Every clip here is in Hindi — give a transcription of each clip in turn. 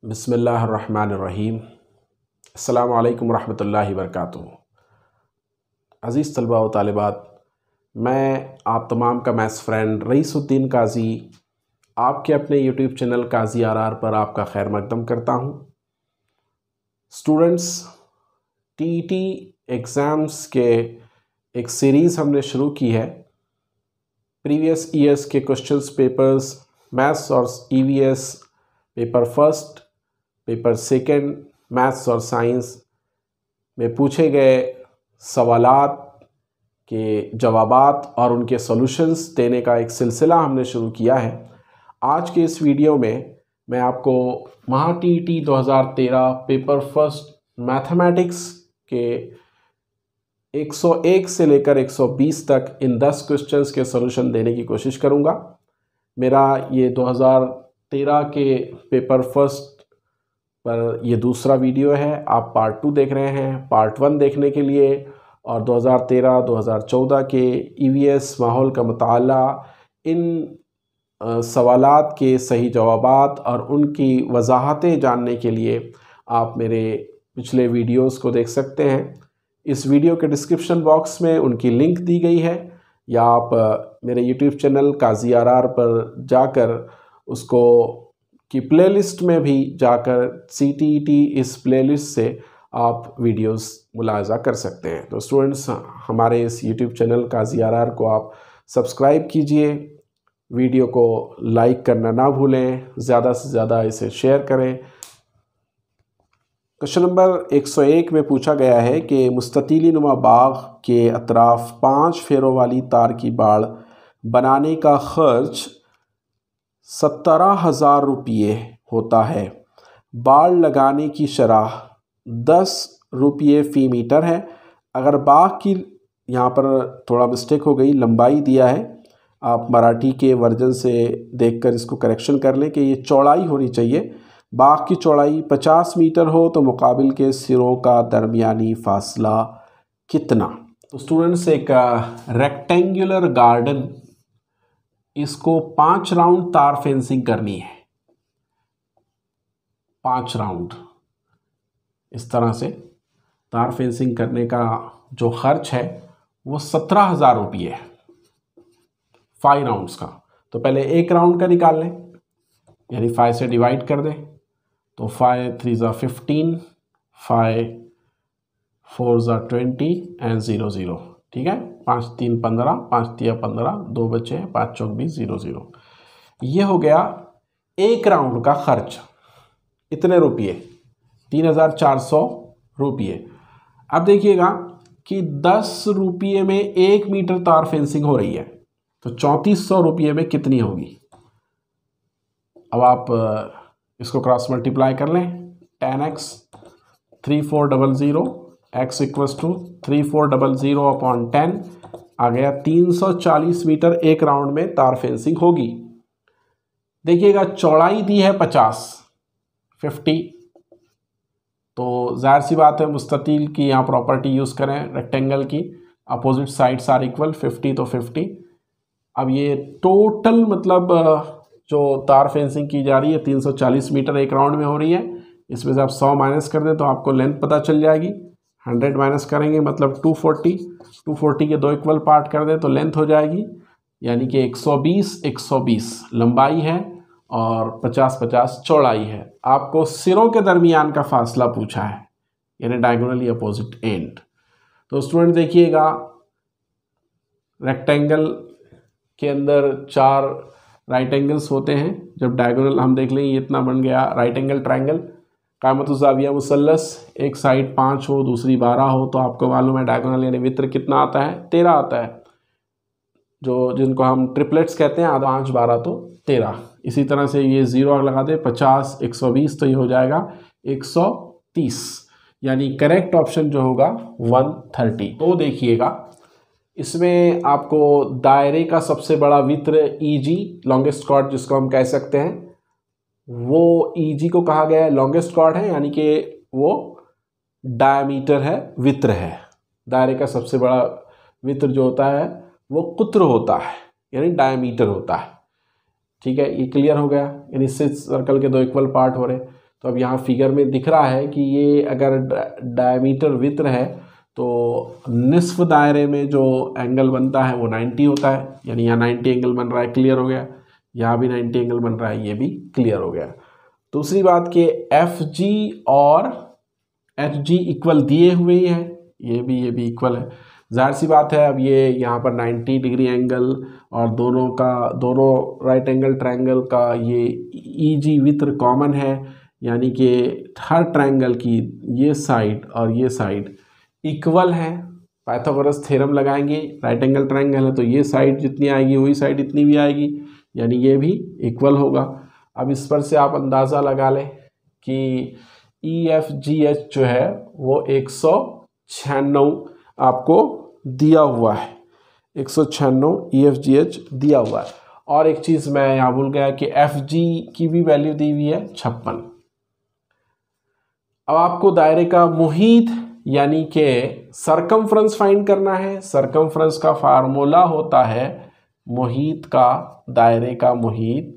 बिस्मिल्लाहिर्रहमानिर्रहीम। अस्सलामु अलैकुम रहमतुल्लाहि वबरकातुहू। अज़ीज़ तलबा व तालिबात, मैं आप तमाम का मैथ्स फ्रेंड रईसुद्दीन काजी आपके अपने यूट्यूब चैनल काजी आर पर आपका खैर मकदम करता हूँ। स्टूडेंट्स, टीईटी एग्ज़ाम्स के एक सीरीज़ हमने शुरू की है। प्रीवियस ईयर्स के क्वेश्चंस पेपर्स मैथ्स और EVS paper first, paper second maths और साइंस में पूछे गए सवालात के जवाबात और उनके सॉल्यूशंस देने का एक सिलसिला हमने शुरू किया है। आज के इस वीडियो में मैं आपको महा टीईटी 2013 पेपर फर्स्ट मैथमेटिक्स के 101 से लेकर 120 तक इन 10 क्वेश्चंस के सॉल्यूशन देने की कोशिश करूंगा। मेरा ये 2013 के पेपर फर्स्ट पर ये दूसरा वीडियो है। आप पार्ट 2 देख रहे हैं। पार्ट 1 देखने के लिए और 2013-2014 के ईवीएस माहौल का मुताला, इन सवालात के सही जवाबात और उनकी वजाहतें जानने के लिए आप मेरे पिछले वीडियोस को देख सकते हैं। इस वीडियो के डिस्क्रिप्शन बॉक्स में उनकी लिंक दी गई है, या आप मेरे यूट्यूब चैनल काजी आर पर जाकर उसको की प्लेलिस्ट में भी जाकर सीटीईटी इस प्लेलिस्ट से आप वीडियोस मुलाजा कर सकते हैं। तो स्टूडेंट्स, हमारे इस यूट्यूब चैनल काजी आर को आप सब्सक्राइब कीजिए, वीडियो को लाइक करना ना भूलें, ज़्यादा से ज़्यादा इसे शेयर करें। क्वेश्चन नंबर 101 में पूछा गया है कि मुस्ततीली नुमा बाग के अतराफ 5 फेरों वाली तार की बाड़ बनाने का खर्च 17,000 रुपये होता है। बाड़ लगाने की शरह 10 रुपये फ़ी मीटर है। अगर बाग की, यहाँ पर थोड़ा मिस्टेक हो गई, लंबाई दिया है, आप मराठी के वर्जन से देखकर इसको करेक्शन कर लें कि ये चौड़ाई होनी चाहिए। बाग की चौड़ाई 50 मीटर हो तो मुकाबिल के सिरों का दरमियानी फासला कितना। तो स्टूडेंट्स, एक रेक्टेंगुलर गार्डन, इसको 5 राउंड तार फेंसिंग करनी है। 5 राउंड इस तरह से तार फेंसिंग करने का जो खर्च है वो 17,000 रुपये है 5 राउंड्स का। तो पहले एक राउंड का निकाल लें, यानी 5 से डिवाइड कर दें। तो 5 3 ज़ा 15, 5 4 ज़ा 20 एंड 0 0। ठीक है, 5 3 15, 5 3 15, 2 बचे, 5 4 20, 0 0। ये हो गया एक राउंड का खर्च। इतने रुपये, 3,400 रुपये। अब देखिएगा कि 10 रुपये में 1 मीटर तार फेंसिंग हो रही है, तो 3400 रुपये में कितनी होगी। अब आप इसको क्रॉस मल्टीप्लाई कर लें। 10x 3400 x equals to 3400 upon 10 आ गया। 340 मीटर एक राउंड में तार फेंसिंग होगी। देखिएगा चौड़ाई दी है 50, तो जाहिर सी बात है मुस्ततील की यहाँ प्रॉपर्टी यूज़ करें रेक्टेंगल की, अपोजिट साइड्स आर इक्वल, 50 तो 50। अब ये टोटल मतलब जो तार फेंसिंग की जा रही है 340 मीटर एक राउंड में हो रही है। इसमें से आप 100 माइनस कर दें तो आपको लेंथ पता चल जाएगी। 100 माइनस करेंगे मतलब 240 के 2 इक्वल पार्ट कर दें तो लेंथ हो जाएगी, यानी कि 120 लंबाई है और 50 चौड़ाई है। आपको सिरों के दरमियान का फासला पूछा है, यानी डायगोनली अपोजिट एंड। तो स्टूडेंट देखिएगा, रेक्टेंगल के अंदर 4 राइट एंगल्स होते हैं। जब डायगोनल हम देख लेंगे, इतना बन गया राइट एंगल ट्रायंगल। कायमतुज़ाविया मुसल्लस, एक साइड 5 हो दूसरी 12 हो, तो आपको मालूम है डायगोनल यानी वित्र कितना आता है, 13 आता है, जो जिनको हम ट्रिपलेट्स कहते हैं, 5 12 तो 13। इसी तरह से ये 0 लगा दे, 50 120, तो ये हो जाएगा 130, यानी करेक्ट ऑप्शन जो होगा 130। तो देखिएगा, इसमें आपको दायरे का सबसे बड़ा वित्र ईजी, लॉन्गेस्ट कॉर्ड जिसको हम कह सकते हैं, वो ईजी को कहा गया है लॉन्गेस्ट कॉर्ड है, यानी कि वो डायमीटर है, वित्र है। दायरे का सबसे बड़ा वित्र जो होता है वो कुत्र होता है, यानी डायमीटर होता है। ठीक है, ये क्लियर हो गया। यानी इससे सर्कल के 2 इक्वल पार्ट हो रहे। तो अब यहाँ फिगर में दिख रहा है कि ये अगर डायमीटर वित्र है तो निस्फ दायरे में जो एंगल बनता है वो 90 होता है, यानी यहाँ 90 एंगल बन रहा है, क्लियर हो गया। यहाँ भी 90 एंगल बन रहा है, ये भी क्लियर हो गया। दूसरी बात कि एफ जी और एच जी इक्वल दिए हुए ही है, ये भी इक्वल है। जाहिर सी बात है, अब ये यहाँ पर 90 डिग्री एंगल और दोनों राइट एंगल ट्रायंगल का ये ई जी वित्र कॉमन है, यानी कि हर ट्रायंगल की ये साइड और ये साइड इक्वल है। पाइथागोरस थ्योरम लगाएंगे, राइट एंगल ट्रायंगल है तो ये साइड जितनी आएगी वही साइड इतनी भी आएगी, यानी ये भी इक्वल होगा। अब इस पर से आप अंदाज़ा लगा लें कि ई एफ जी एच जो है वो 196 आपको दिया हुआ है, 196 ई एफ जी एच दिया हुआ है। और एक चीज़ मैं यहाँ भूल गया कि एफ जी की भी वैल्यू दी हुई है 56। अब आपको दायरे का मुहीत यानी कि सरकमफ्रेंस फाइंड करना है। सरकमफ्रेंस का फार्मूला होता है मुहीत का, दायरे का मुहीत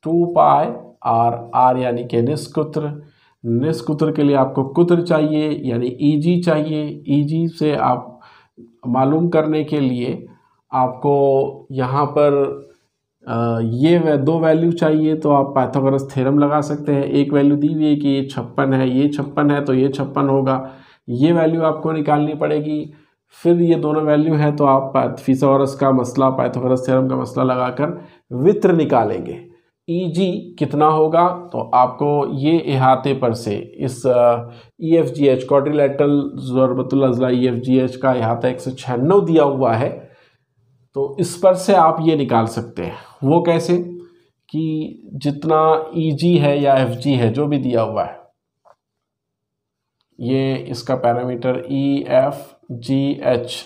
2 पाई आर यानी कि निस्कुत्र। निस्कुत्र के लिए आपको कुत्र चाहिए यानी ईजी चाहिए। ईजी से आप मालूम करने के लिए आपको यहाँ पर ये 2 वैल्यू चाहिए, तो आप पाइथागोरस थ्योरम लगा सकते हैं। एक वैल्यू दी हुई है कि ये 56 है, ये 56 है तो ये 56 होगा, ये वैल्यू आपको निकालनी पड़ेगी। फिर ये दोनों वैल्यू है तो आप पाइथागोरस का मसला, पाइथागोरस थ्योरम का मसला लगाकर वित्र निकालेंगे। ईजी कितना होगा तो आपको ये इहाते पर से इस E F G H quadrilateral ज़रबतुल अज़ला ई एफ जी एच का इहाता 196 दिया हुआ है, तो इस पर से आप ये निकाल सकते हैं। वो कैसे कि जितना ई जी है या एफ जी है जो भी दिया हुआ है, ये इसका पैरामीटर ई एफ जी एच,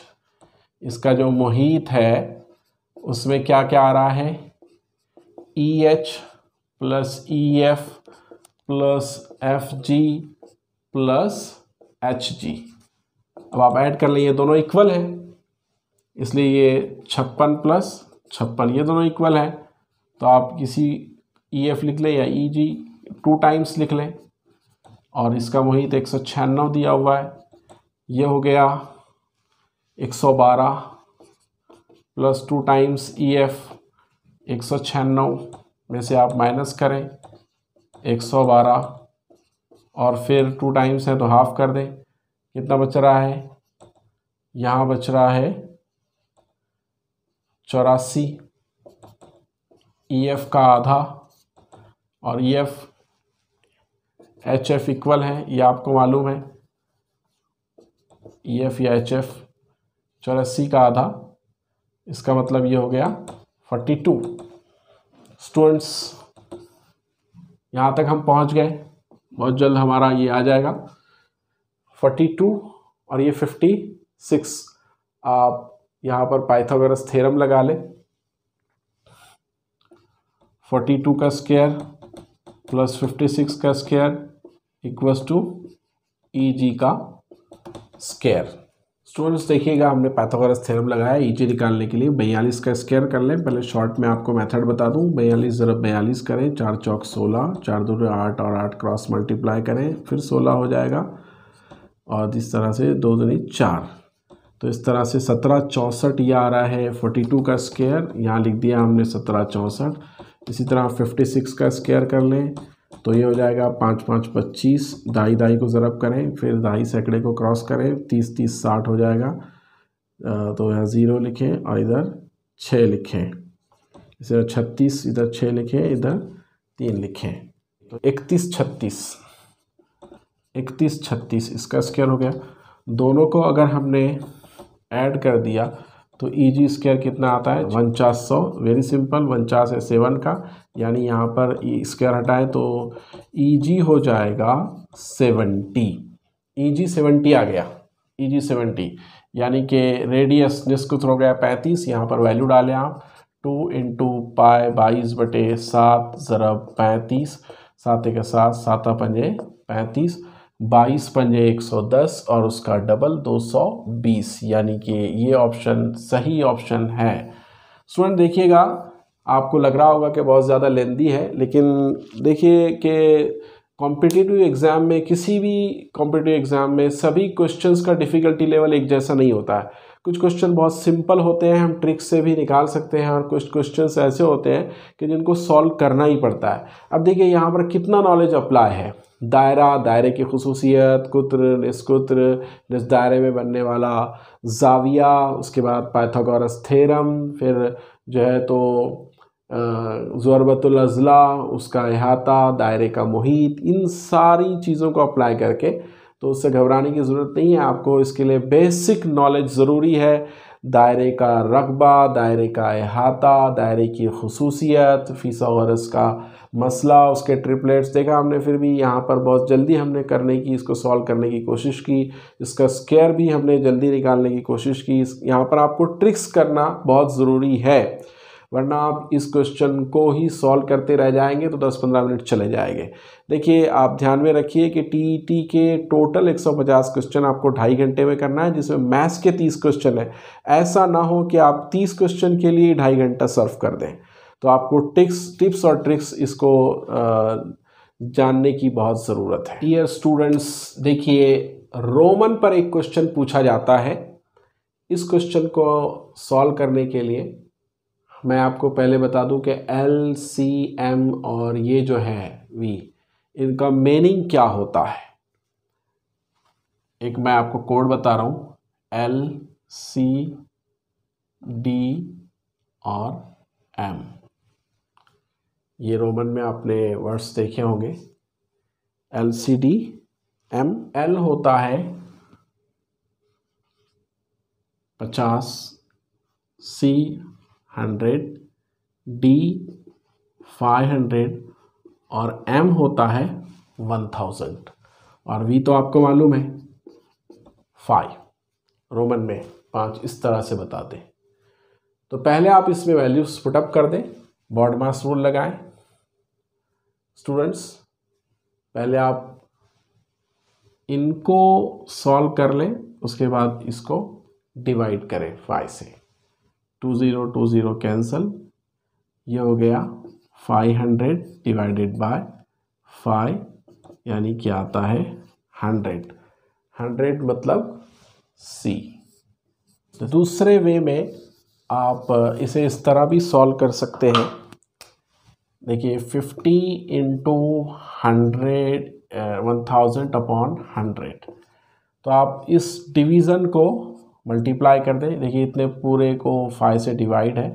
इसका जो मुहीत है उसमें क्या क्या आ रहा है, E H plus E F plus F G plus H G. अब आप ऐड कर लें, ये दोनों इक्वल है इसलिए ये 56 प्लस 56 ये दोनों इक्वल है, तो आप किसी ई एफ लिख लें या ई जी 2 टाइम्स लिख लें। और इसका मुहीत 196 दिया हुआ है, ये हो गया 112 प्लस 2 टाइम्स ई एफ 196 में से आप माइनस करें 112 और फिर 2 टाइम्स है तो हाफ कर दें, कितना बच रहा है, यहाँ बच रहा है 84। ई एफ का आधा और E F H F equal है, ये आपको मालूम है, ई एफ या एच एफ 84 का आधा, इसका मतलब ये हो गया 42। स्टूडेंट्स यहाँ तक हम पहुँच गए, बहुत जल्द हमारा ये आ जाएगा 42 और ये 56। आप यहाँ पर पाइथागोरस थ्योरम लगा लें, 42 का स्क्वायर प्लस 56 का स्क्वायर इक्वल्स टू ई जी का स्क्वायर। स्टूडेंट्स देखिएगा, हमने पाइथागोरस थ्योरम लगाया ई जी निकालने के लिए। 42 का स्क्वायर कर लें, पहले शॉर्ट में आपको मेथड बता दूं। 42 ज़रब 42 करें, 4 चौक 16, 4 2 8 और 8 क्रॉस मल्टीप्लाई करें, फिर 16 हो जाएगा और इस तरह से 2 दूनी 4, तो इस तरह से 1764 ये आ रहा है। 42 का स्क्वायर यहाँ लिख दिया हमने 1764। इसी तरह 56 का स्क्वायर कर लें तो ये हो जाएगा 5 5 25, दाई दाई को ज़रब करें, फिर दाई सैकड़े को क्रॉस करें, 30 30 60 हो जाएगा। तो यहाँ 0 लिखें और इधर 6 लिखें, इधर 36, इधर 6 लिखें, इधर 3 लिखें, तो 31 36 इसका स्क्वायर हो गया। दोनों को अगर हमने ऐड कर दिया तो ई जी स्क्वायर कितना आता है, 4900। वेरी सिंपल, 49 है 7 का, यानी यहाँ पर ई स्क्वायर हटाएं तो ई जी हो जाएगा 70। ई जी 70 आ गया, ई जी 70, यानी कि रेडियस निस्कुत्र हो गया 35। यहाँ पर वैल्यू डालें आप, 2 इंटू पाई 22/7 ज़रब 35, 7 के 7, 7 पंजे 35, 22 पंजे 110 और उसका डबल 220, यानी कि ये ऑप्शन सही ऑप्शन है। स्टूडेंट देखिएगा, आपको लग रहा होगा कि बहुत ज़्यादा लेंदी है, लेकिन देखिए कि कॉम्पिटिटिव एग्ज़ाम में, किसी भी कॉम्पिटिटिव एग्ज़ाम में सभी क्वेश्चंस का डिफ़िकल्टी लेवल एक जैसा नहीं होता है। कुछ क्वेश्चन बहुत सिंपल होते हैं, हम ट्रिक्स से भी निकाल सकते हैं, और कुछ क्वेश्चंस ऐसे होते हैं कि जिनको सॉल्व करना ही पड़ता है। अब देखिए यहाँ पर कितना नॉलेज अप्लाई है। दायरा, दायरे की खुसूसियत, कुत्र, निस्कुत्र, निस दायरे में बनने वाला जाविया, उसके बाद पाइथागोरस थ्योरम, फिर जो है तो ज़ुरबतुल अज़ला, उसका अहाता, दायरे का मुहीत, इन सारी चीज़ों को अप्लाई करके, तो उससे घबराने की ज़रूरत नहीं है। आपको इसके लिए बेसिक नॉलेज ज़रूरी है। दायरे का रकबा, दायरे का अहाता, दायरे की खुसूसियत, फिसागोरस का मसला, उसके ट्रिपलेट्स देखा हमने, फिर भी यहाँ पर बहुत जल्दी हमने करने की, इसको सॉल्व करने की कोशिश की। इसका स्क्वायर भी हमने जल्दी निकालने की कोशिश की। यहाँ पर आपको ट्रिक्स करना बहुत ज़रूरी है, वरना आप इस क्वेश्चन को ही सॉल्व करते रह जाएंगे तो 10-15 मिनट चले जाएंगे। देखिए, आप ध्यान में रखिए कि टीईटी के टोटल 150 क्वेश्चन आपको 2.5 घंटे में करना है, जिसमें मैथ्स के 30 क्वेश्चन है। ऐसा ना हो कि आप 30 क्वेश्चन के लिए 2.5 घंटा सर्व कर दें। तो आपको टिप्स और ट्रिक्स इसको जानने की बहुत ज़रूरत है। डियर स्टूडेंट्स, देखिए, रोमन पर एक क्वेश्चन पूछा जाता है। इस क्वेश्चन को सॉल्व करने के लिए मैं आपको पहले बता दूं कि LCM और ये जो है V, इनका मीनिंग क्या होता है। एक मैं आपको कोड बता रहा हूं, LCD और M। ये रोमन में आपने वर्ड्स देखे होंगे, LCD M। L होता है 50, C 100, D 500 और M होता है 1000, और V तो आपको मालूम है 5। रोमन में 5 इस तरह से बताते हैं। तो पहले आप इसमें वैल्यूज पुटअप कर दें, बॉड मास रूल लगाएं। स्टूडेंट्स, पहले आप इनको सॉल्व कर लें, उसके बाद इसको डिवाइड करें 5 से। 20 कैंसल, ये हो गया 500 डिवाइडेड बाय 5, यानी कि आता है 100 मतलब C। तो दूसरे वे में आप इसे इस तरह भी सॉल्व कर सकते हैं। देखिए, 50 इंटू 1000 अपॉन 100, तो आप इस डिवीज़न को मल्टीप्लाई कर दें। देखिए, इतने पूरे को 5 से डिवाइड है,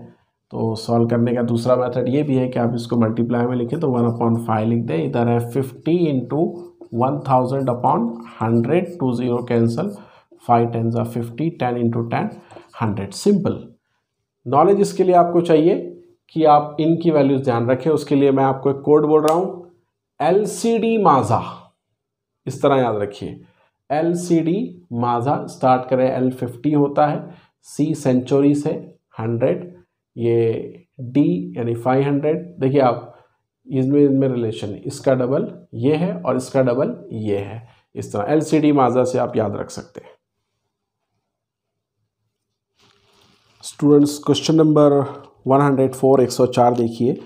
तो सॉल्व करने का दूसरा मेथड ये भी है कि आप इसको मल्टीप्लाई में लिखें तो 1/5 लिख दें। इधर है 50 into 1000 upon 100, 20 cancel, 5 10 50, 10 into 10 100। Simple. Knowledge इसके लिए आपको चाहिए कि आप इनकी वैल्यूज ध्यान रखें। उसके लिए मैं आपको एक कोड बोल रहा हूँ, LCD माजा, इस तरह याद रखिए। LCD माजा, स्टार्ट करें, L50 होता है, C सेंचुरी से 100, ये D यानी 500। देखिए आप इनमें रिलेशन, इसका डबल ये है और इसका डबल ये है। इस तरह LCD माजा से आप याद रख सकते हैं। स्टूडेंट्स, क्वेश्चन नंबर 104 104 देखिए,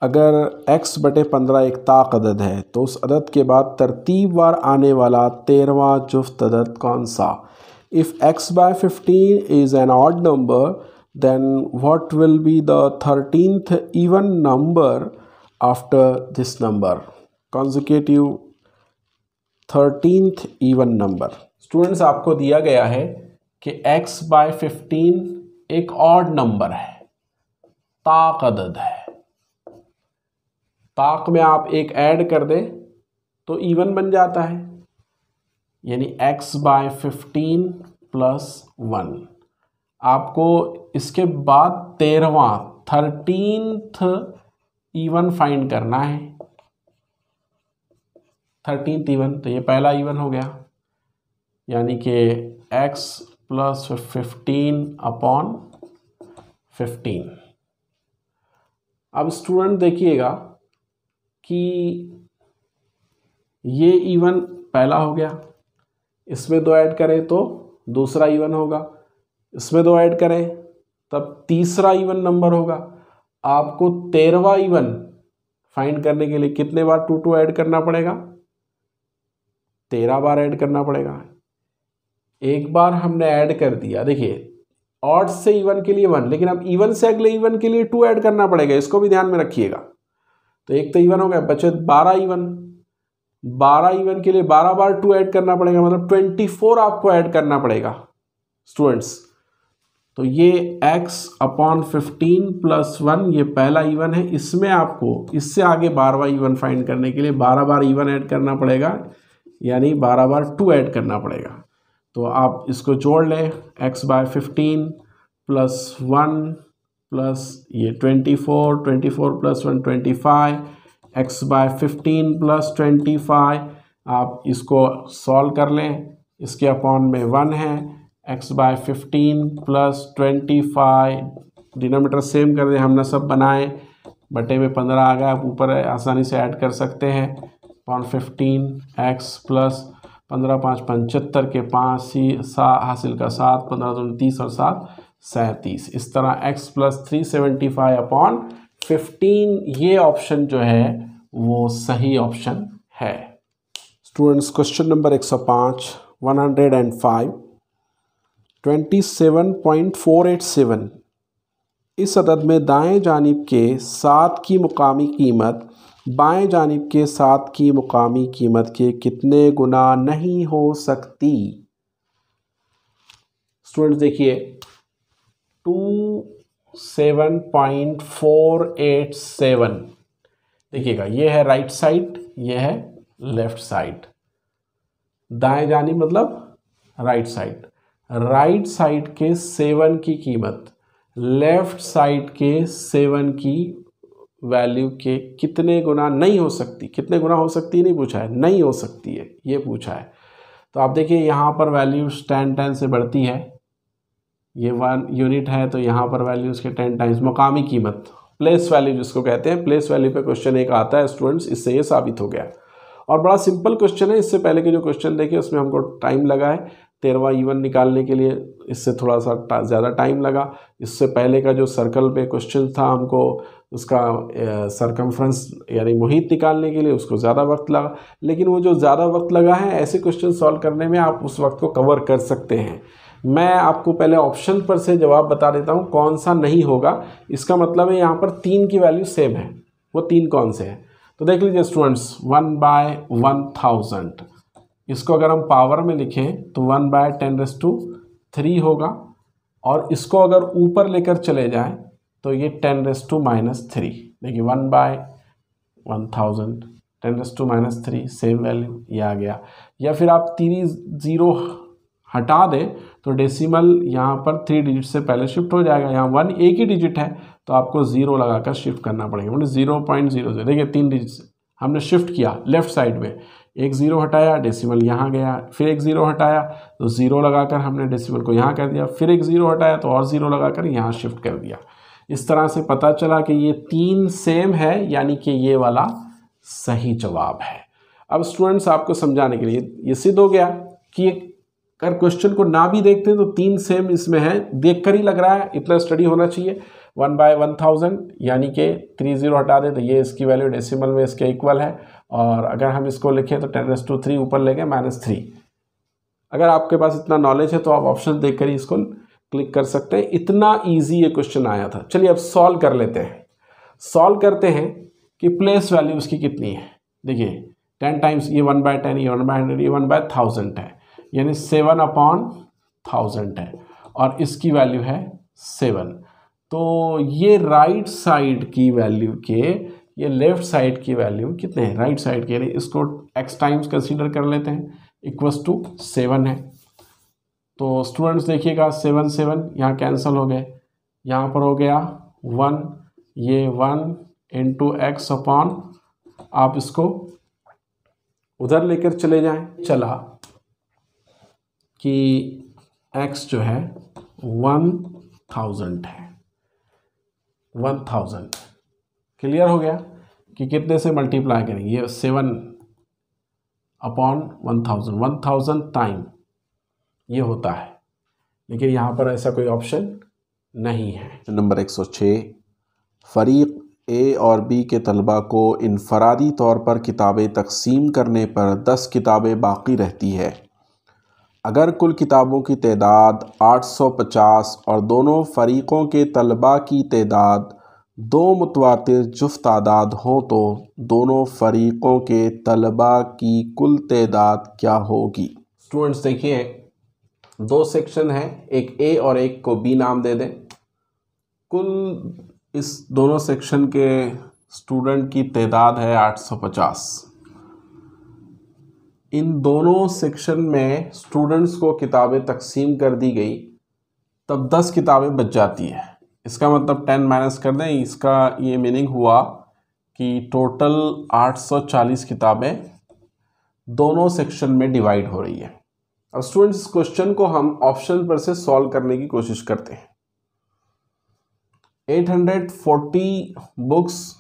अगर x बटे 15 एक ताक अदद है तो उस अदद के बाद तरतीबवार आने वाला 13वां जुफ्त अदद कौन सा? If x by 15 is an odd number, then what will be the 13th even number after this number? Consecutive 13th even number। Students, आपको दिया गया है कि x by 15 एक ऑड नंबर है, ताक अदद है। ताक में आप एक ऐड कर दें तो इवन बन जाता है, यानी x by 15 प्लस 1। आपको इसके बाद 13th इवन फाइंड करना है। 13th इवन, तो ये पहला इवन हो गया, यानी कि x प्लस 15 अपॉन 15। अब स्टूडेंट देखिएगा कि ये इवन पहला हो गया, इसमें 2 ऐड करें तो दूसरा इवन होगा, इसमें 2 ऐड करें तब तीसरा इवन नंबर होगा। आपको 13वां इवन फाइंड करने के लिए कितने बार 2 2 ऐड करना पड़ेगा? 13 बार ऐड करना पड़ेगा। एक बार हमने ऐड कर दिया, देखिए ऑड से इवन के लिए 1, लेकिन अब इवन से अगले इवन के लिए 2 ऐड करना पड़ेगा, इसको भी ध्यान में रखिएगा। तो एक तो इवन हो गया, बचे 12 इवन। 12 इवन के लिए 12 बार 2 ऐड करना पड़ेगा, मतलब 24 आपको ऐड करना पड़ेगा स्टूडेंट्स। तो ये x/15 + 1 ये पहला इवन है, इसमें आपको इससे आगे 12वां इवन फाइंड करने के लिए 12 बार इवन ऐड करना पड़ेगा, यानी 12 बार 2 ऐड करना पड़ेगा। तो आप इसको जोड़ लें, x/15 + 1 प्लस ये 24, 24 + 1 25, x/15 + 25। आप इसको सॉल्व कर लें, इसके अपॉन में 1 है, x/15 + 25, डिनोमीटर सेम कर दें, हमने सब बनाए, बटे में 15 आ गया, आप ऊपर आसानी से ऐड कर सकते हैं। अपॉन 15 x + 15 5 75 के 5 हासिल का 7, 15 दूनी 30 और 7 37। इस तरह x + 375 अपॉन 15 ये ऑप्शन जो है वो सही ऑप्शन है। स्टूडेंट्स क्वेश्चन नंबर 105, 105, 27.487 इस अदद में दाएं जानिब के 7 की मुकामी कीमत बाएं जानिब के 7 की मुकामी कीमत के कितने गुना नहीं हो सकती। स्टूडेंट्स देखिए 27.487, देखिएगा ये है राइट साइड, ये है लेफ्ट साइड। दाएं जानिब मतलब राइट साइड, राइट साइड के 7 की कीमत लेफ्ट साइड के 7 की वैल्यू के कितने गुना नहीं हो सकती। कितने गुना हो सकती नहीं पूछा है, नहीं हो सकती है ये पूछा है। तो आप देखिए यहाँ पर वैल्यू 10 से बढ़ती है, ये 1 यूनिट है तो यहाँ पर वैल्यू उसके 10 टाइम्स। मुकामी कीमत प्लेस वैल्यू जिसको कहते हैं, प्लेस वैल्यू पे क्वेश्चन एक आता है स्टूडेंट्स, इससे ये साबित हो गया। और बड़ा सिंपल क्वेश्चन है, इससे पहले के जो क्वेश्चन देखे उसमें हमको टाइम लगा है 13वां इवन निकालने के लिए, इससे थोड़ा सा ज़्यादा टाइम लगा। इससे पहले का जो सर्कल पे क्वेश्चन था हमको उसका सरकमफ्रेंस यानी मुहित निकालने के लिए, उसको ज़्यादा वक्त लगा। लेकिन वो जो ज़्यादा वक्त लगा है ऐसे क्वेश्चन सॉल्व करने में आप उस वक्त को कवर कर सकते हैं। मैं आपको पहले ऑप्शन पर से जवाब बता देता हूँ कौन सा नहीं होगा। इसका मतलब है यहाँ पर 3 की वैल्यू सेम है, वो 3 कौन से हैं तो देख लीजिए स्टूडेंट्स। 1/1000 इसको अगर हम पावर में लिखें तो 1/10³ होगा, और इसको अगर ऊपर लेकर चले जाएं तो ये 10⁻⁻3। देखिए 1/1000 10⁻³ सेम वैल्यू ये आ गया। या फिर आप 3 0 हटा दें तो डेसिमल यहाँ पर 3 डिजिट से पहले शिफ्ट हो जाएगा। यहाँ 1 एक ही डिजिट है तो आपको 0 लगाकर शिफ्ट करना पड़ेगा, मतलब 0.00। देखिए 3 डिजिट से हमने शिफ्ट किया लेफ्ट साइड में, एक 0 हटाया डेसिमल यहाँ गया, फिर एक 0 हटाया तो 0 लगाकर हमने डेसिमल को यहाँ कर दिया, फिर एक 0 हटाया तो और 0 लगाकर यहाँ शिफ्ट कर दिया। इस तरह से पता चला कि ये 3 सेम है, यानी कि ये वाला सही जवाब है। अब स्टूडेंट्स आपको समझाने के लिए ये सिद्ध हो गया कि अगर क्वेश्चन को ना भी देखते हैं तो 3 सेम इसमें है, देखकर ही लग रहा है, इतना स्टडी होना चाहिए। 1/1000 यानी कि 3 0 हटा दे तो ये इसकी वैल्यू डेसिमल में इसके इक्वल है, और अगर हम इसको लिखें तो 10⁻³ ऊपर लेंगे -3। अगर आपके पास इतना नॉलेज है तो आप ऑप्शन देखकर ही इसको क्लिक कर सकते हैं। इतना ईजी ये क्वेश्चन आया था। चलिए अब सॉल्व कर लेते हैं। सॉल्व करते हैं कि प्लेस वैल्यू उसकी कितनी है। देखिए 10 टाइम्स ये 1/10, ये 1/100, ये 1/1000 है, यानी 7/1000 है, और इसकी वैल्यू है 7। तो ये राइट साइड की वैल्यू के ये लेफ्ट साइड की वैल्यू कितने हैं, राइट साइड के, इसको x टाइम्स कंसीडर कर लेते हैं, =7 है। तो स्टूडेंट्स देखिएगा 7 7 यहाँ कैंसिल हो गए, यहाँ पर हो गया 1, ये 1 × x अपॉन, आप इसको उधर लेकर चले जाएं, चला कि x जो है 1000 है। 1000 क्लियर हो गया कि कितने से मल्टीप्लाई करेंगे, ये 7/1000 1000 टाइम ये होता है, लेकिन यहाँ पर ऐसा कोई ऑप्शन नहीं है। नंबर 106, फरीक ए और बी के तलबा को इनफरादी तौर पर किताबें तकसीम करने पर 10 किताबें बाकी रहती है। अगर कुल किताबों की तादाद 850 और दोनों फ़रीक़ों के तलबा की तादाद दो मुतवातिर जुफ़्त तादाद हो तो दोनों फ़रीक़ों के तलबा की कुल तादाद क्या होगी। स्टूडेंट्स देखिए, दो सेक्शन हैं, एक ए और एक को बी नाम दे दें। कुल इस दोनों सेक्शन के स्टूडेंट की तादाद है 850। इन दोनों सेक्शन में स्टूडेंट्स को किताबें तकसीम कर दी गई, तब 10 किताबें बच जाती है। इसका मतलब 10 माइनस कर दें, इसका ये मीनिंग हुआ कि टोटल 840 किताबें दोनों सेक्शन में डिवाइड हो रही है। अब स्टूडेंट्स, इस क्वेश्चन को हम ऑप्शन पर से सॉल्व करने की कोशिश करते हैं। 840 बुक्स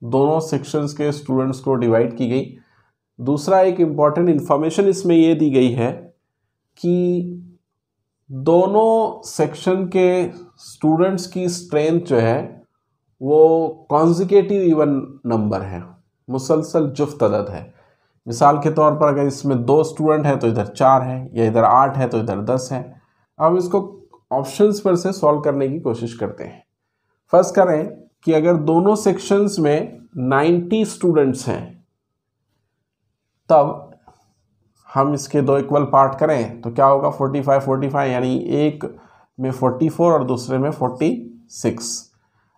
दोनों सेक्शंस के स्टूडेंट्स को डिवाइड की गई। दूसरा एक इम्पॉर्टेंट इंफॉर्मेशन इसमें यह दी गई है कि दोनों सेक्शन के स्टूडेंट्स की स्ट्रेंथ जो है वो कॉन्जिक्यूटिव इवन नंबर है, मुसलसल जुफ्त अदद है। मिसाल के तौर पर अगर इसमें 2 स्टूडेंट है तो इधर 4 है, या इधर 8 है तो इधर 10 है। अब हम इसको ऑप्शंस पर से सॉल्व करने की कोशिश करते हैं। फर्ज करें कि अगर दोनों सेक्शंस में 90 स्टूडेंट्स हैं, तब हम इसके 2 इक्वल पार्ट करें तो क्या होगा, 45 यानी एक में 44 और दूसरे में 46।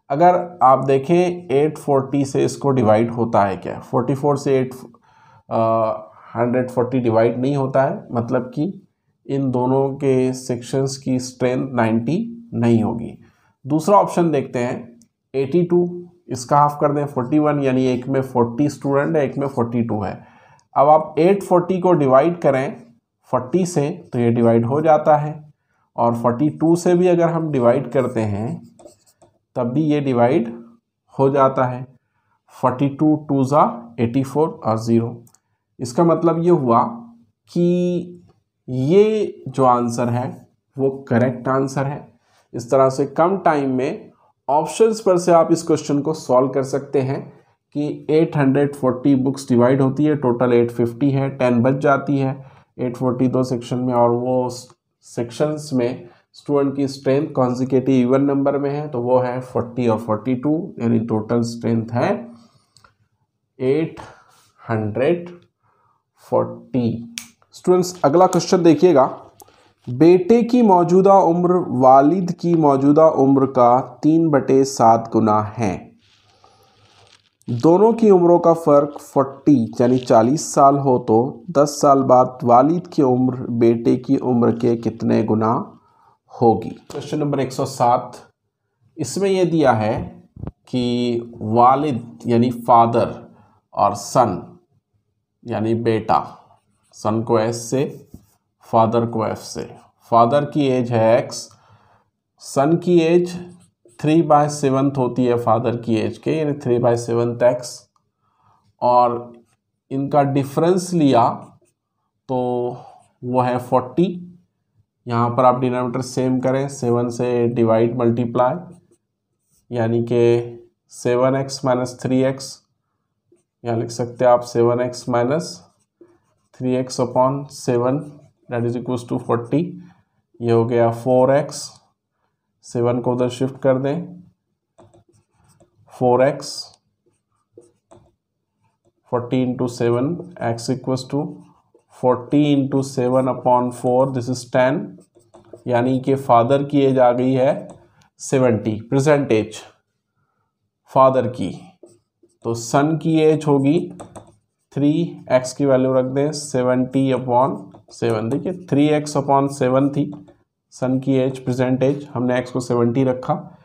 अगर आप देखें 840 से इसको डिवाइड होता है क्या, 44 से 140 डिवाइड नहीं होता है, मतलब कि इन दोनों के सेक्शंस की स्ट्रेंथ 90 नहीं होगी। दूसरा ऑप्शन देखते हैं, 82, इसका हाफ कर दें 41, यानी एक में 40 स्टूडेंट है, एक में 42 है। अब आप 840 को डिवाइड करें 40 से तो ये डिवाइड हो जाता है, और 42 से भी अगर हम डिवाइड करते हैं तब भी ये डिवाइड हो जाता है। 42 2 ज़ा 84 और 0। इसका मतलब ये हुआ कि ये जो आंसर है वो करेक्ट आंसर है। इस तरह से कम टाइम में ऑप्शंस पर से आप इस क्वेश्चन को सॉल्व कर सकते हैं कि 840 बुक्स डिवाइड होती है, टोटल 850 है, 10 बच जाती है 840 दो सेक्शन में, और वो सेक्शंस में स्टूडेंट की स्ट्रेंथ कॉन्जिक्यूटिव इवन नंबर में है, तो वो है 40 और 42, यानी टोटल स्ट्रेंथ है 840। स्टूडेंट्स, अगला क्वेश्चन देखिएगा। बेटे की मौजूदा उम्र वालिद की मौजूदा उम्र का 3/7 गुना है। दोनों की उम्रों का फ़र्क 40 यानी 40 साल हो तो 10 साल बाद वालिद की उम्र बेटे की उम्र के कितने गुना होगी। क्वेश्चन नंबर 107, इसमें यह दिया है कि वालिद यानी फादर और सन यानी बेटा, सन को एस से, फादर को एफ से। फादर की एज है x, सन की एज 3/7 होती है फादर की एज के, यानी 3/7 x, और इनका डिफरेंस लिया तो वो है 40। यहाँ पर आप डिनोमिनेटर सेम करें, 7 से डिवाइड मल्टीप्लाई, यानी कि 7x - 3x, यहाँ लिख सकते हैं आप 7x - 3x upon 7 that is equals to 40। ये हो गया 4x, 7 को उधर शिफ्ट कर दें, 4x 40 into 7, x equals to 40 into 7 upon 4, this is 10, यानी कि फादर की एज आ गई है 70, प्रेजेंट एज फादर की। तो सन की एज होगी 3x की वैल्यू रख दें 70 अपॉन 7। देखिए 3x अपॉन 7 थी सन की एज, प्रेजेंट एज, हमने x को 70 रखा,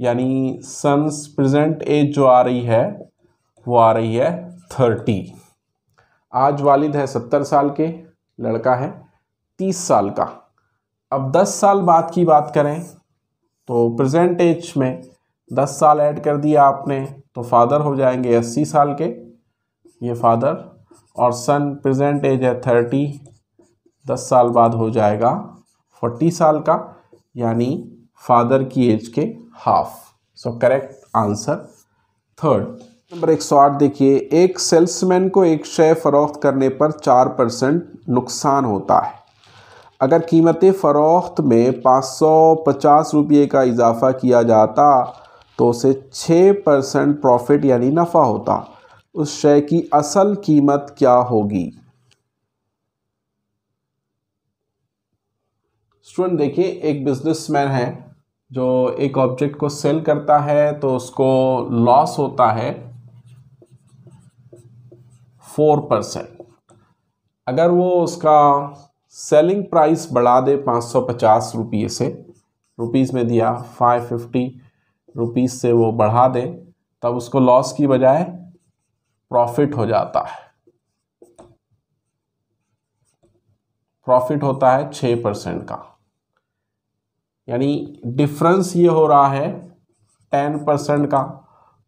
यानी सन्स प्रेजेंट एज जो आ रही है वो आ रही है 30। आज वालिद है 70 साल के, लड़का है 30 साल का। अब 10 साल बाद की बात करें तो प्रेजेंट एज में 10 साल ऐड कर दिया आपने तो फादर हो जाएंगे 80 साल के, ये फादर, और सन प्रेजेंट एज है 30, 10 साल बाद हो जाएगा 40 साल का, यानी फादर की एज के half. So correct answer third number 108 देखिए, एक सेल्समैन को एक शेयर फरोख्त करने पर 4% नुकसान होता है। अगर कीमत फ़रोख्त में 550 रुपये का इजाफ़ा किया जाता तो उसे 6% प्रॉफिट यानी नफ़ा होता। उस शेयर की असल कीमत क्या होगी? स्टूडेंट देखिए, एक बिजनेसमैन है जो एक ऑब्जेक्ट को सेल करता है तो उसको लॉस होता है 4%। अगर वो उसका सेलिंग प्राइस बढ़ा दे 550 रुपये से, रुपीज़ में दिया 550 रुपीज़ से वो बढ़ा दे, तब उसको लॉस की बजाय प्रॉफिट हो जाता है। प्रॉफिट होता है 6% का, यानी डिफरेंस ये हो रहा है 10% का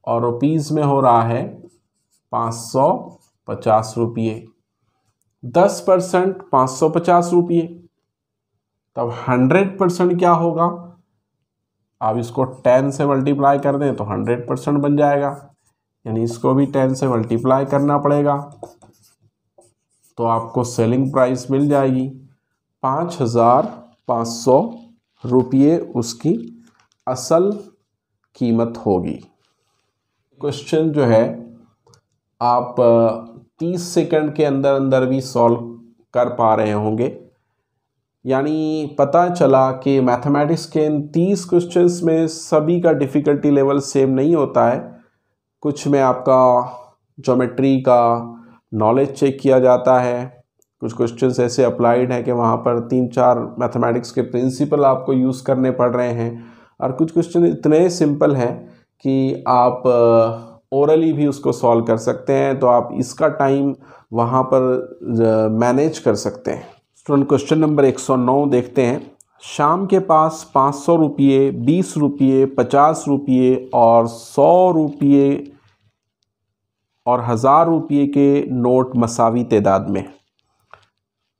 और रुपीज़ में हो रहा है 550 रुपये। 10% 550 रुपये, तब 100% क्या होगा? आप इसको 10 से मल्टीप्लाई कर दें तो 100% बन जाएगा, यानी इसको भी 10 से मल्टीप्लाई करना पड़ेगा तो आपको सेलिंग प्राइस मिल जाएगी 5,500 रुपये, उसकी असल कीमत होगी। क्वेश्चन जो है आप 30 सेकंड के अंदर अंदर भी सॉल्व कर पा रहे होंगे, यानी पता चला कि मैथमेटिक्स के इन 30 क्वेश्चंस में सभी का डिफ़िकल्टी लेवल सेम नहीं होता है। कुछ में आपका ज्योमेट्री का नॉलेज चेक किया जाता है, कुछ क्वेश्चंस ऐसे अप्लाइड हैं कि वहाँ पर 3-4 मैथमेटिक्स के प्रिंसिपल आपको यूज़ करने पड़ रहे हैं, और कुछ क्वेश्चन इतने सिंपल हैं कि आप ओरली भी उसको सॉल्व कर सकते हैं, तो आप इसका टाइम वहाँ पर मैनेज कर सकते हैं। स्टूडेंट क्वेश्चन नंबर 109 देखते हैं। शाम के पास 500 रुपये, 20 रुपये, 50 रुपये और 100 रुपये और 1000 रुपये के नोट मसावी तादाद में।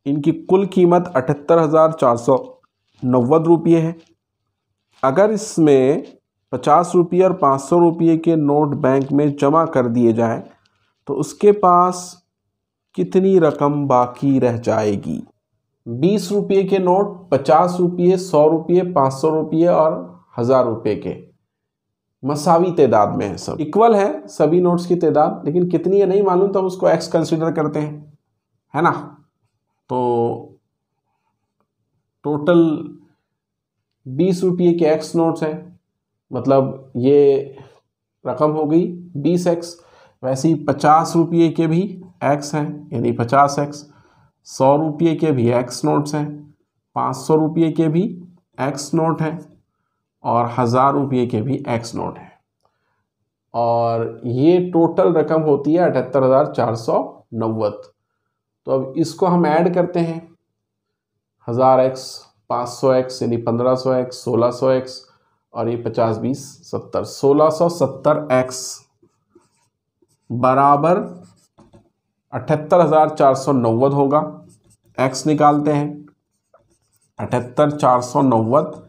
इनकी कुल कीमत 78,490 रुपये है। अगर इसमें 50 रुपये और 500 रुपये के नोट बैंक में जमा कर दिए जाएं तो उसके पास कितनी रकम बाकी रह जाएगी? 20 रुपये के नोट, 50 रुपये, 100 रुपये, 500 रुपये और 1000 रुपये के मसावी तादाद में है, सब इक्वल है सभी नोट्स की तादाद, लेकिन कितनी है नहीं मालूम, तो उसको एक्स कंसीडर करते हैं, है ना। तो टोटल 20 रुपये के एक्स नोट्स हैं, मतलब ये रकम हो गई 20x। वैसे ही 50 रुपये के भी एक्स हैं, यानी 50x। 100 रुपये के भी एक्स नोट्स हैं, 500 रुपये के भी एक्स नोट हैं और 1000 रुपये के भी एक्स नोट हैं, और ये टोटल रकम होती है 78,490। तो अब इसको हम ऐड करते हैं, 1000x, 500x यानी 1500x, 1600x और ये 50, 20, 70, 1670x बराबर 78,490 होगा। x निकालते हैं, 78,490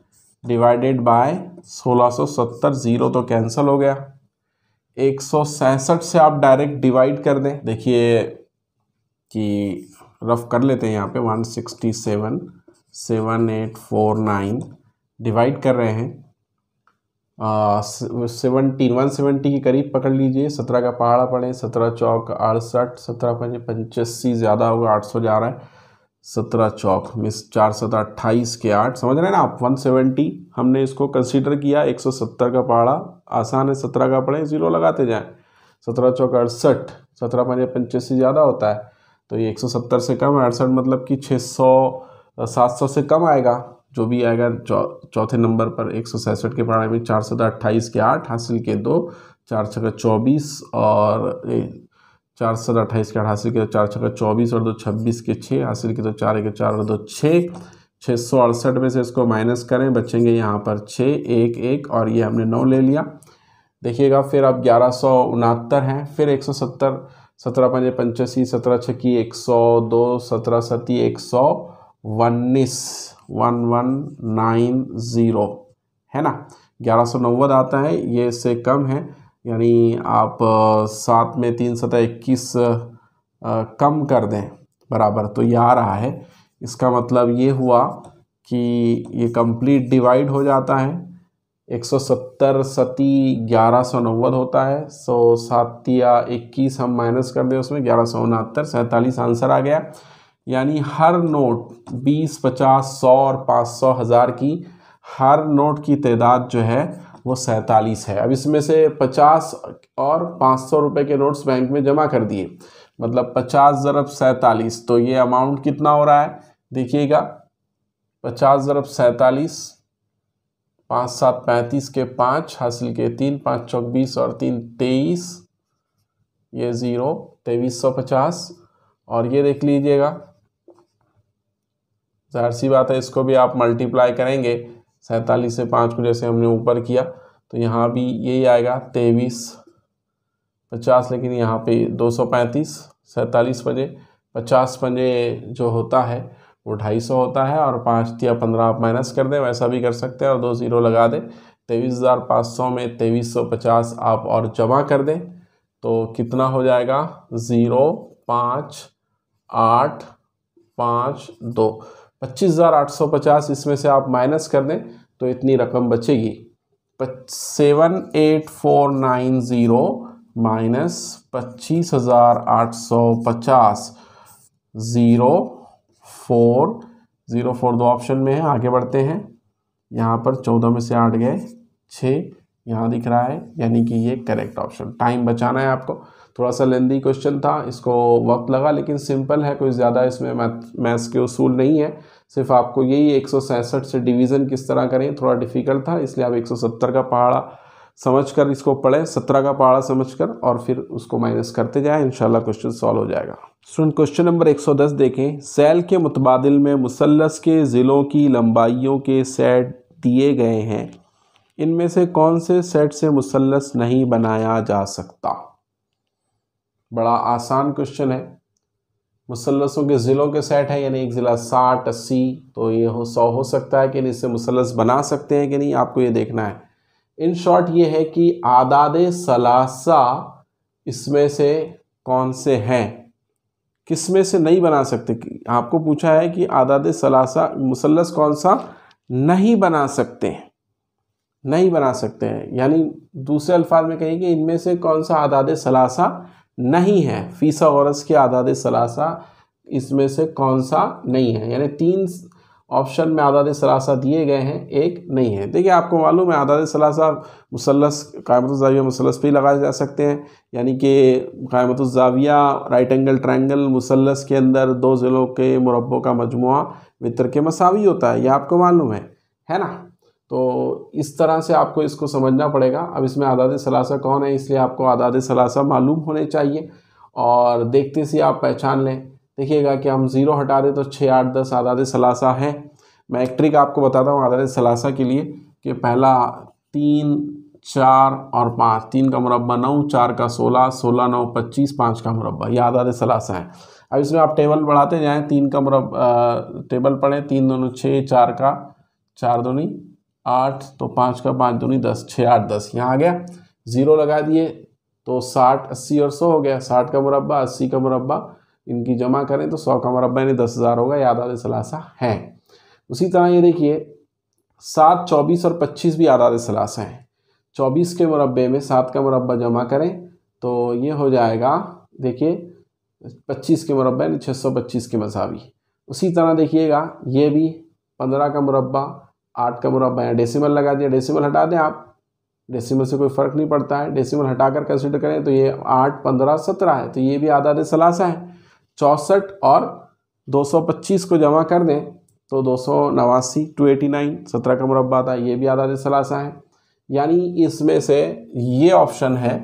डिवाइडेड बाय 1670, जीरो तो कैंसिल हो गया। 167 से आप डायरेक्ट डिवाइड कर दें। देखिए कि रफ कर लेते हैं, यहाँ पे 167,7849 डिवाइड कर रहे हैं 170 के करीब पकड़ लीजिए। 17 का पहाड़ा पड़े, 17 चौक 68, 17 पंजे 85, ज़्यादा होगा 800 जा रहा है। 17 चौक मिस 4 7 28 के 8, समझ रहे हैं ना आप। 170 हमने इसको कंसीडर किया, 170 का पहाड़ा आसान है, 17 का पड़े, जीरो लगाते जाएं। 17 चौक 68, 17 पंजे 85 ज़्यादा होता है, तो ये 170 से कम है। 68 मतलब कि 600 700 से कम आएगा, जो भी आएगा चौथे नंबर पर। 167 के पहाड़े में 4 7 28 के 8 हासिल के 2, 4 6 24 और 4 7 28 के 8 हासिल के 4 6 24 और 2 26 के 6 हासिल के 2, 4 1 4 और 2 6। 668 में से इसको माइनस करें, बचेंगे यहाँ पर 6 1 1 और ये हमने 9 ले लिया। देखिएगा फिर अब 1169 हैं, फिर 170, 17 पंजे 85, 17 छक्की 102, 17 सत्ती 119, 1190 है ना। 1190 आता है, ये इससे कम है, यानी आप 7 में 3 सतह 21 कम कर दें बराबर, तो ये आ रहा है। इसका मतलब ये हुआ कि ये कंप्लीट डिवाइड हो जाता है। 170 सती 1190 होता है। 7 या 21 हम माइनस कर दें उसमें, 1169, 47 आंसर आ गया। यानी हर नोट 20, 50, 100 और 500, 1000 की हर नोट की तादाद जो है वो 47 है। अब इसमें से 50 और 500 रुपये के नोट्स बैंक में जमा कर दिए, मतलब 50 ज़रब 47, तो ये अमाउंट कितना हो रहा है देखिएगा। 50 ज़रब 47, 5 7 35 के 5 हासिल के 3, 5 चौक 20 और 3 23, ये 0 2350। और ये देख लीजिएगा, जाहिर सी बात है इसको भी आप मल्टीप्लाई करेंगे 47 से 5 को, जैसे हमने ऊपर किया, तो यहाँ भी यही आएगा 2350। लेकिन यहाँ पे 235, 47 पंजे 50 पंजे जो होता है वो 250 होता है, और 5 या 15 आप माइनस कर दें, वैसा भी कर सकते हैं, और 2 0 लगा दें। 23,500 में 2350 आप और जमा कर दें तो कितना हो जाएगा, 0 5 8 5 2, 25,850। इसमें से आप माइनस कर दें तो इतनी रकम बचेगी, 78490 माइनस 25,850, 04 दो ऑप्शन में है। आगे बढ़ते हैं, यहाँ पर 14 में से 8 गए 6, यहाँ दिख रहा है, यानी कि ये करेक्ट ऑप्शन। टाइम बचाना है आपको, थोड़ा सा लेंदी क्वेश्चन था, इसको वक्त लगा, लेकिन सिंपल है, कोई ज़्यादा इसमें मैथ्स के उसूल नहीं है। सिर्फ आपको यही 166 से डिवीज़न किस तरह करें थोड़ा डिफ़िकल्ट था, इसलिए आप 170 का पहाड़ा समझकर इसको पढ़ें, 17 का पहाड़ा समझकर, और फिर उसको माइनस करते जाएं, इंशाल्लाह क्वेश्चन सॉल्व हो जाएगा। स्टूडेंट क्वेश्चन नंबर 110 देखें। सेल के मुतबादिल में मुसल्लस के ज़िलों की लंबाइयों के सेट दिए गए हैं, इनमें से कौन से सेट से मुसल्लस नहीं बनाया जा सकता। बड़ा आसान क्वेश्चन है। मुसल्लसों के ज़िलों के सेट है, यानी एक ज़िला 60, 80, तो ये 100 हो सकता है कि नहीं, इससे मुसल्लस बना सकते हैं कि नहीं, आपको ये देखना है। इन शॉर्ट ये है कि आदादे सलासा इसमें से कौन से हैं, किस में से नहीं बना सकते। आपको पूछा है कि आदादे सलासा मुसल्लस कौन सा नहीं बना सकते हैं, नहीं बना सकते हैं, यानी दूसरे अल्फाज में कहिए कि इनमें से कौन सा आदादे सलासा नहीं है। फीसागोरस के आदादे सलासा इसमें से कौन सा नहीं है, यानी 3 ऑप्शन में आदादे सलासा दिए गए हैं, एक नहीं है। देखिए आपको मालूम है आदादे सलासा मुसल्लस कायमतुज़्ज़ाविया मुसल्लस पे ही लगाए जा सकते हैं, यानी कि कायमतुज़्ज़ाविया राइट एंगल ट्रायंगल मुसल्लस के अंदर 2 ज़िलों के मुरब्बों का मजमुआ वित्र के मसावी होता है, ये आपको मालूम है ना। तो इस तरह से आपको इसको समझना पड़ेगा। अब इसमें आदादे सलासा कौन है, इसलिए आपको आदादे सलासा मालूम होने चाहिए, और देखते से आप पहचान लें। देखिएगा कि हम 0 हटा दें तो 6 8 10 आदादे सलासा है। मैं एक ट्रिक आपको बताता हूँ आदादे सलासा के लिए, कि पहला 3 4 और 5, 3 का मुरब्बा 9, 4 का 16, 16 9 25, 5 का मुरब्बा, ये आदादे सलासा है। अब इसमें आप टेबल बढ़ाते जाएँ, 3 का मुरब्बा टेबल पढ़ें, 3 दूनी 6, 4 का 4 दूनी 8, तो 5 का 5 दूनी 10, 6 8 10, यहाँ आ गया। 0 लगा दिए तो 60 80 और 100 हो गया। 60 का मुरब्बा 80 का मुरब्बा, इनकी जमा करें तो 100 का मुरब्बा यानी 10,000 होगा। ये आदादे सलासा है। उसी तरह ये देखिए 7 24 और 25 भी आदादे सलासा हैं। 24 के मुरब्बे में 7 का मुरब्बा जमा करें तो ये हो जाएगा, देखिए 25 के मुरब्बा यानी 625 के मसावी। उसी तरह देखिएगा ये भी 15 का मुरब्बा 8 का मुरब्बा है, डेसिमल लगा दिया, डेसिमल हटा दें आप, डेसिमल से कोई फ़र्क नहीं पड़ता है, डेसिमल हटाकर कंसिडर करें तो ये 8 15 17 है, तो ये भी आदादे सलासा है। 64 और 225 को जमा कर दें तो 289 289, 17 का मुरब्बा था, ये भी आदादे सलासा है। यानी इसमें से ये ऑप्शन है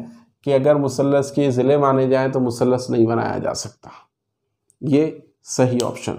कि अगर मुसल्लस के ज़िले माने जाएँ तो मुसल्लस नहीं बनाया जा सकता, ये सही ऑप्शन